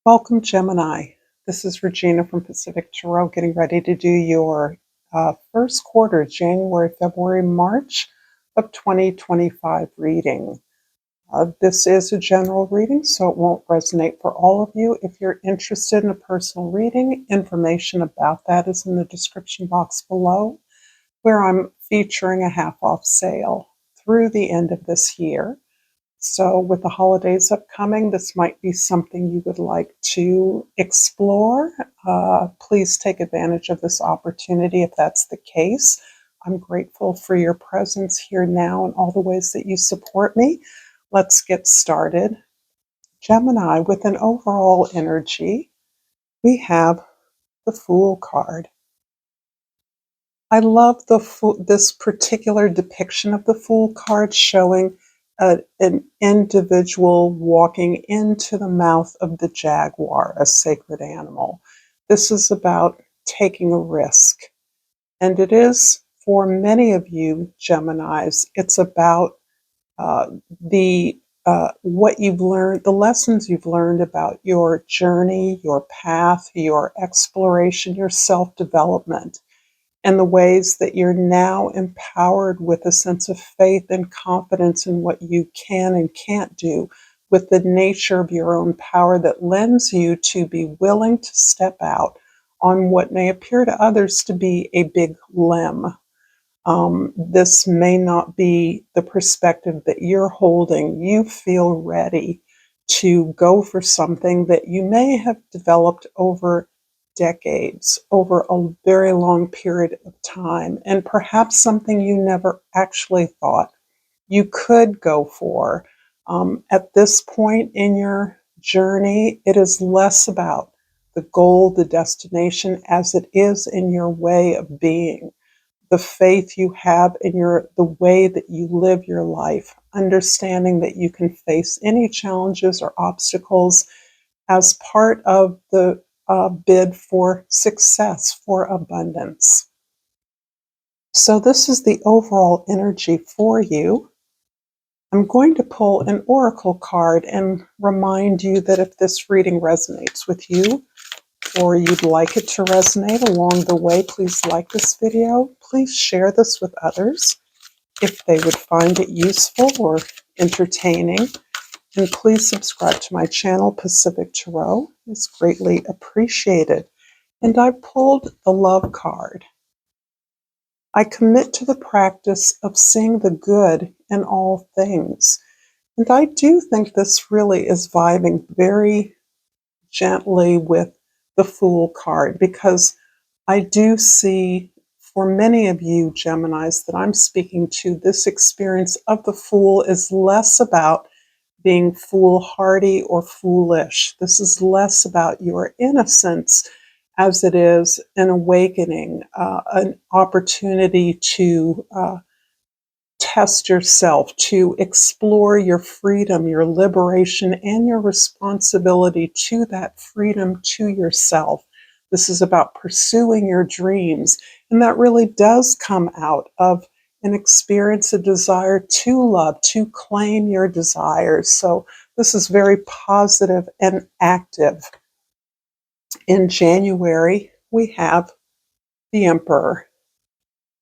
Welcome, Gemini. This is Regina from Pacific Tarot, getting ready to do your first quarter, January, February, March of 2025 reading. This is a general reading, so it won't resonate for all of you. If you're interested in a personal reading, information about that is in the description box below, where I'm featuring a half-off sale through the end of this year. So with the holidays upcoming, this might be something you would like to explore. Please take advantage of this opportunity if that's the case. I'm grateful for your presence here now and all the ways that you support me. Let's get started. Gemini, with an overall energy, we have the Fool card. I love this particular depiction of the Fool card, showing an individual walking into the mouth of the jaguar, a sacred animal. This is about taking a risk. And it is, for many of you Geminis, it's about what you've learned, the lessons you've learned about your journey, your path, your exploration, your self-development, and the ways that you're now empowered with a sense of faith and confidence in what you can and can't do, with the nature of your own power that lends you to be willing to step out on what may appear to others to be a big limb. This may not be the perspective that you're holding. You feel ready to go for something that you may have developed over decades, over a very long period of time, and perhaps something you never actually thought you could go for. At this point in your journey, it is less about the goal, the destination, as it is in your way of being, the faith you have in the way that you live your life, understanding that you can face any challenges or obstacles as part of the bid for success, for abundance. So this is the overall energy for you. I'm going to pull an oracle card and remind you that if this reading resonates with you, or you'd like it to resonate along the way, please like this video. Please share this with others if they would find it useful or entertaining. And please subscribe to my channel, Pacific Tarot. It's greatly appreciated. And I pulled the Love card. I commit to the practice of seeing the good in all things. And I do think this really is vibing very gently with the Fool card, because I do see, for many of you Geminis that I'm speaking to, this experience of the Fool is less about being foolhardy or foolish. This is less about your innocence as it is an awakening, an opportunity to test yourself, to explore your freedom, your liberation, and your responsibility to that freedom to yourself. This is about pursuing your dreams, and that really does come out of an experience, a desire to love, to claim your desires. So this is very positive and active. In January, we have the Emperor.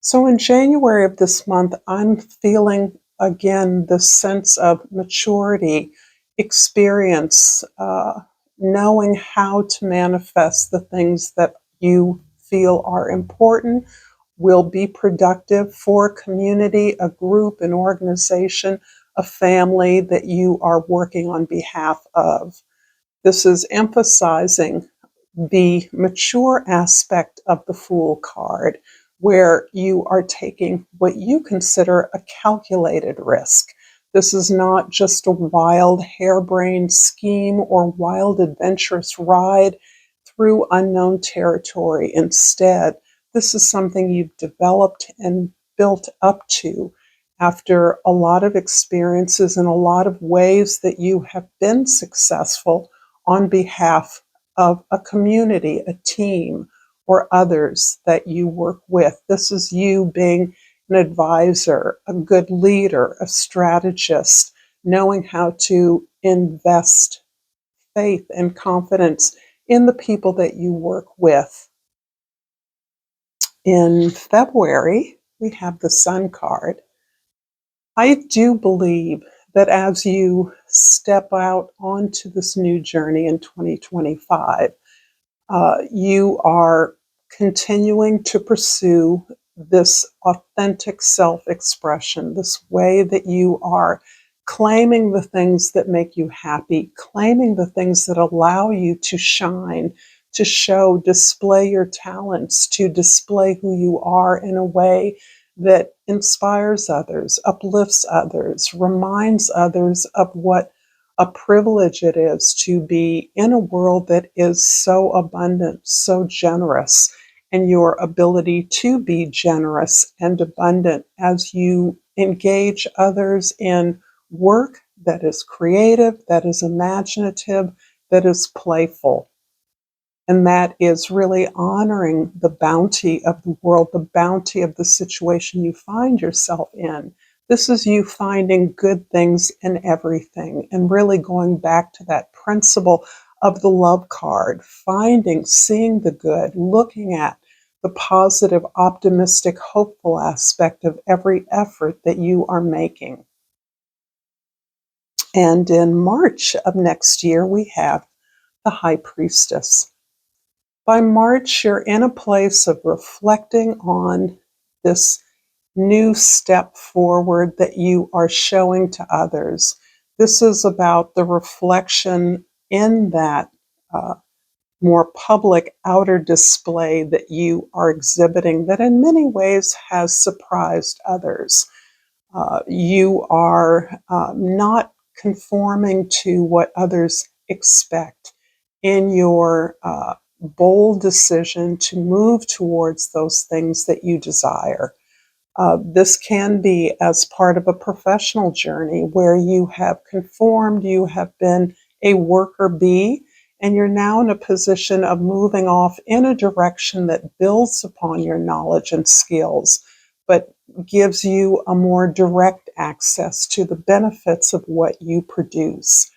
So in January of this month, I'm feeling again the sense of maturity, experience, knowing how to manifest the things that you feel are important, will be productive for a community, a group, an organization, a family that you are working on behalf of. This is emphasizing the mature aspect of the Fool card, where you are taking what you consider a calculated risk. This is not just a wild, harebrained scheme or wild, adventurous ride through unknown territory. Instead, this is something you've developed and built up to after a lot of experiences and a lot of ways that you have been successful on behalf of a community, a team, or others that you work with. This is you being an advisor, a good leader, a strategist, knowing how to invest faith and confidence in the people that you work with. In February, we have the Sun card. I do believe that as you step out onto this new journey in 2025, you are continuing to pursue this authentic self expression, this way that you are claiming the things that make you happy, claiming the things that allow you to shine, to show, display your talents, to display who you are in a way that inspires others, uplifts others, reminds others of what a privilege it is to be in a world that is so abundant, so generous, and your ability to be generous and abundant as you engage others in work that is creative, that is imaginative, that is playful. And that is really honoring the bounty of the world, the bounty of the situation you find yourself in. This is you finding good things in everything and really going back to that principle of the love card, finding, seeing the good, looking at the positive, optimistic, hopeful aspect of every effort that you are making. And in March of next year, we have the High Priestess. By March, you're in a place of reflecting on this new step forward that you are showing to others. This is about the reflection in that more public outer display that you are exhibiting that in many ways has surprised others. You are not conforming to what others expect in your bold decision to move towards those things that you desire. This can be as part of a professional journey where you have conformed, you have been a worker bee, and you're now in a position of moving off in a direction that builds upon your knowledge and skills, but gives you a more direct access to the benefits of what you produce.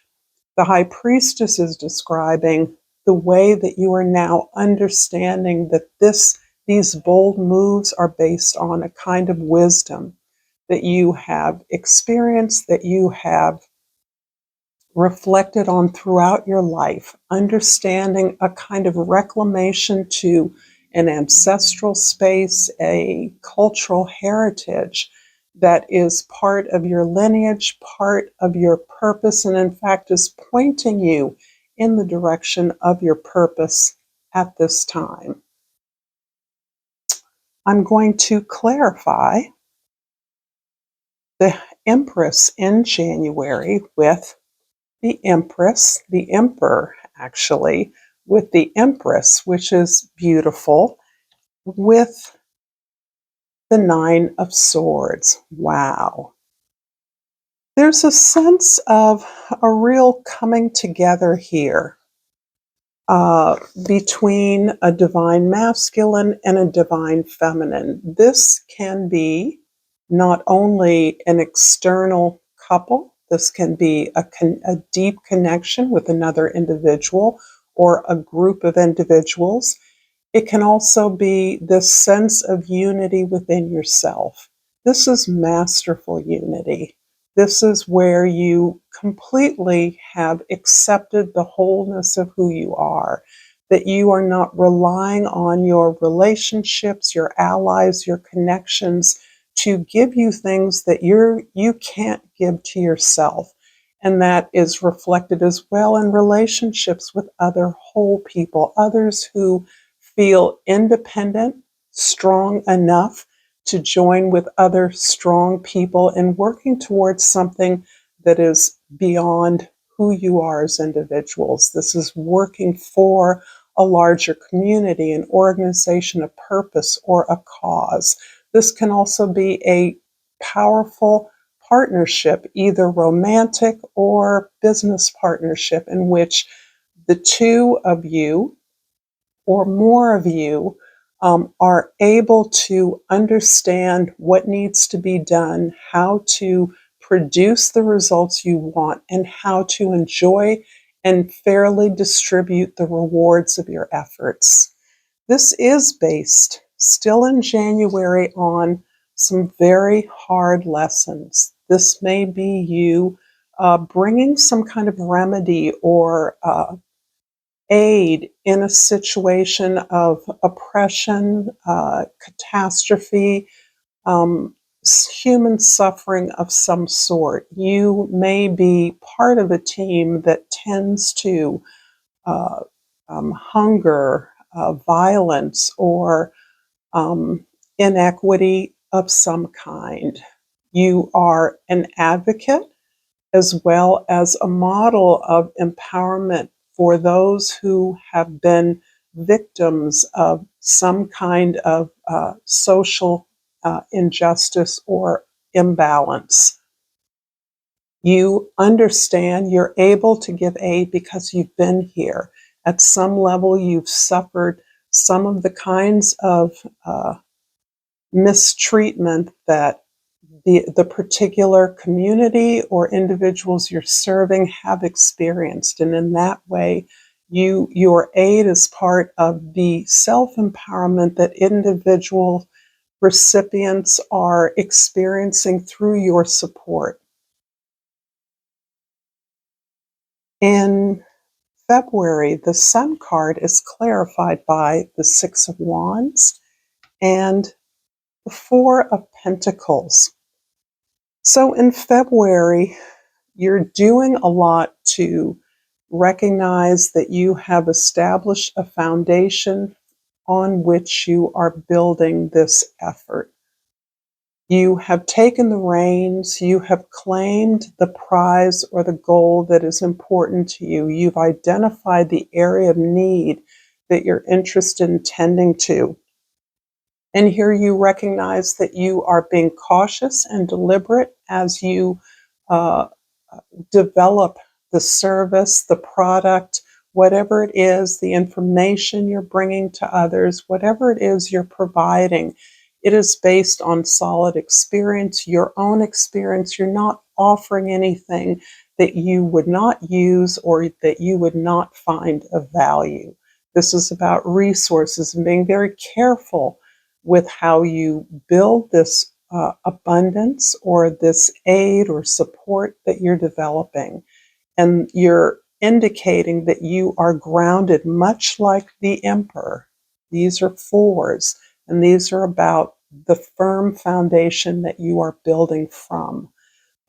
The High Priestess is describing the way that you are now understanding that these bold moves are based on a kind of wisdom that you have experienced, that you have reflected on throughout your life, understanding a kind of reclamation to an ancestral space, a cultural heritage that is part of your lineage, part of your purpose, and in fact is pointing you in the direction of your purpose at this time. I'm going to clarify the Empress in January with the Empress, the Emperor actually, with the Empress, which is beautiful, with the Nine of Swords. Wow. There's a sense of a real coming together here between a divine masculine and a divine feminine. This can be not only an external couple, this can be a deep connection with another individual or a group of individuals. It can also be this sense of unity within yourself. This is masterful unity. This is where you completely have accepted the wholeness of who you are, that you are not relying on your relationships, your allies, your connections to give you things that you can't give to yourself. And that is reflected as well in relationships with other whole people, others who feel independent, strong enough to join with other strong people in working towards something that is beyond who you are as individuals. This is working for a larger community, an organization, a purpose, or a cause. This can also be a powerful partnership, either romantic or business partnership, in which the two of you or more of you are able to understand what needs to be done, how to produce the results you want, and how to enjoy and fairly distribute the rewards of your efforts. This is based still in January on some very hard lessons. This may be you bringing some kind of remedy or aid in a situation of oppression, catastrophe, um, human suffering of some sort. You may be part of a team that tends to uh, hunger, violence, or um, inequity of some kind. You are an advocate as well as a model of empowerment for those who have been victims of some kind of social injustice or imbalance. You understand, you're able to give aid because you've been here. At some level, you've suffered some of the kinds of mistreatment that the particular community or individuals you're serving have experienced. And in that way, your aid is part of the self-empowerment that individual recipients are experiencing through your support. In February, the Sun card is clarified by the Six of Wands and the Four of Pentacles. So in February, you're doing a lot to recognize that you have established a foundation on which you are building this effort. You have taken the reins, you have claimed the prize or the goal that is important to you. You've identified the area of need that you're interested in tending to. And here you recognize that you are being cautious and deliberate as you uh, develop the service, the product, whatever it is, the information you're bringing to others, whatever it is you're providing. It is based on solid experience, your own experience. You're not offering anything that you would not use or that you would not find of value. This is about resources and being very careful with how you build this abundance or this aid or support that you're developing. And you're indicating that you are grounded, much like the Emperor. These are fours, and these are about the firm foundation that you are building from,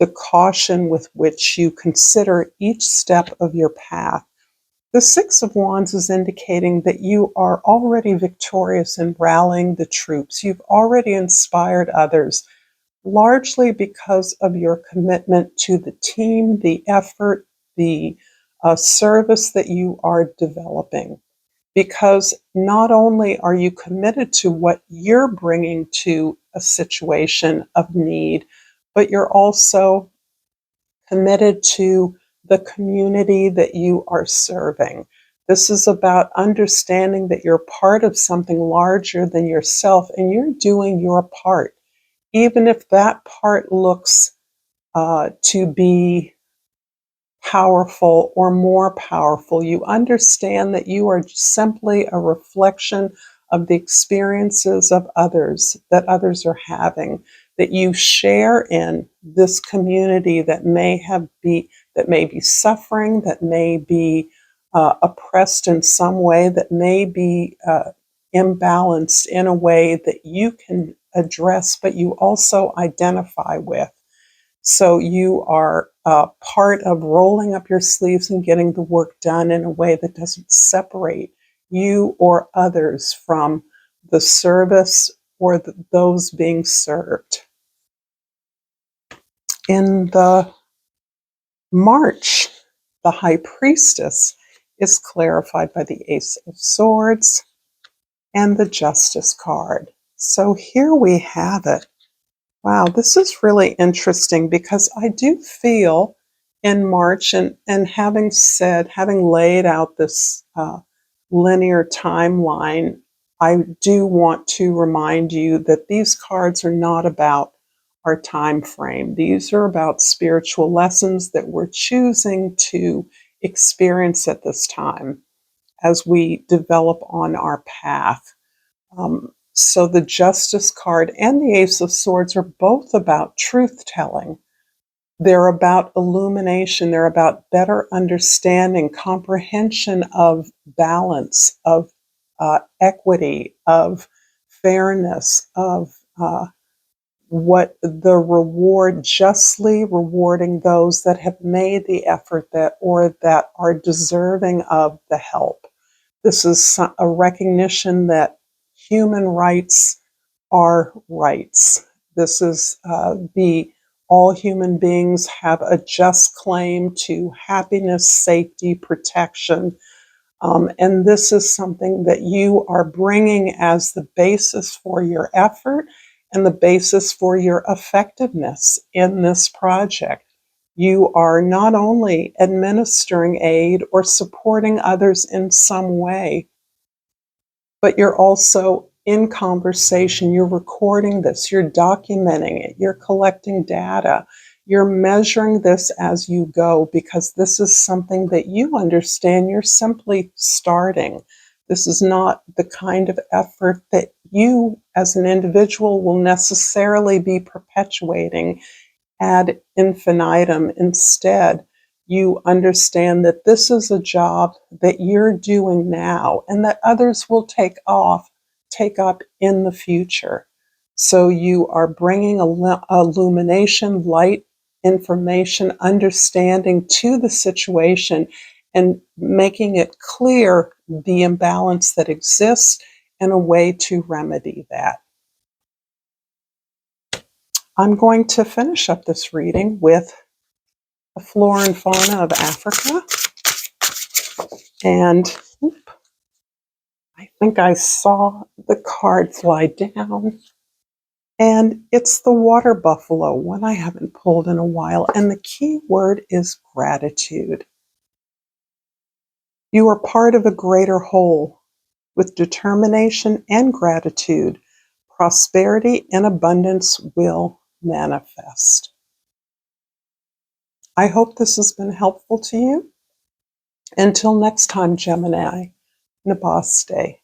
the caution with which you consider each step of your path. The Six of Wands is indicating that you are already victorious in rallying the troops. You've already inspired others, largely because of your commitment to the team, the effort, the service that you are developing. Because not only are you committed to what you're bringing to a situation of need, but you're also committed to the community that you are serving. This is about understanding that you're part of something larger than yourself and you're doing your part, even if that part looks to be powerful or more powerful. You understand that you are simply a reflection of the experiences of others that others are having, that you share in this community that may be suffering, that may be oppressed in some way, that may be imbalanced in a way that you can address, but you also identify with. So you are part of rolling up your sleeves and getting the work done in a way that doesn't separate you or others from the service or those being served. In the March, the High Priestess is clarified by the Ace of Swords and the Justice card. So here we have it. Wow, this is really interesting because I do feel in March, and having laid out this linear timeline, I do want to remind you that these cards are not about our time frame. These are about spiritual lessons that we're choosing to experience at this time as we develop on our path. So the Justice card and the Ace of Swords are both about truth telling. They're about illumination. They're about better understanding, comprehension of balance, of equity, of fairness, of what the reward, justly rewarding those that have made the effort that or that are deserving of the help. This is a recognition that human rights are rights. This is the all human beings have a just claim to happiness, safety, protection. And this is something that you are bringing as the basis for your effort and the basis for your effectiveness in this project. You are not only administering aid or supporting others in some way, but you're also in conversation. You're recording this, you're documenting it, you're collecting data, you're measuring this as you go, because this is something that you understand you're simply starting. This is not the kind of effort that you as an individual will necessarily be perpetuating ad infinitum. Instead, you understand that this is a job that you're doing now and that others will take up in the future. So you are bringing illumination, light, information, understanding to the situation and making it clear the imbalance that exists and a way to remedy that. I'm going to finish up this reading with the flora and fauna of Africa. And I think I saw the card fly down. And it's the water buffalo, one I haven't pulled in a while. And the key word is gratitude. You are part of a greater whole. With determination and gratitude, prosperity and abundance will manifest. I hope this has been helpful to you. Until next time, Gemini, Namaste.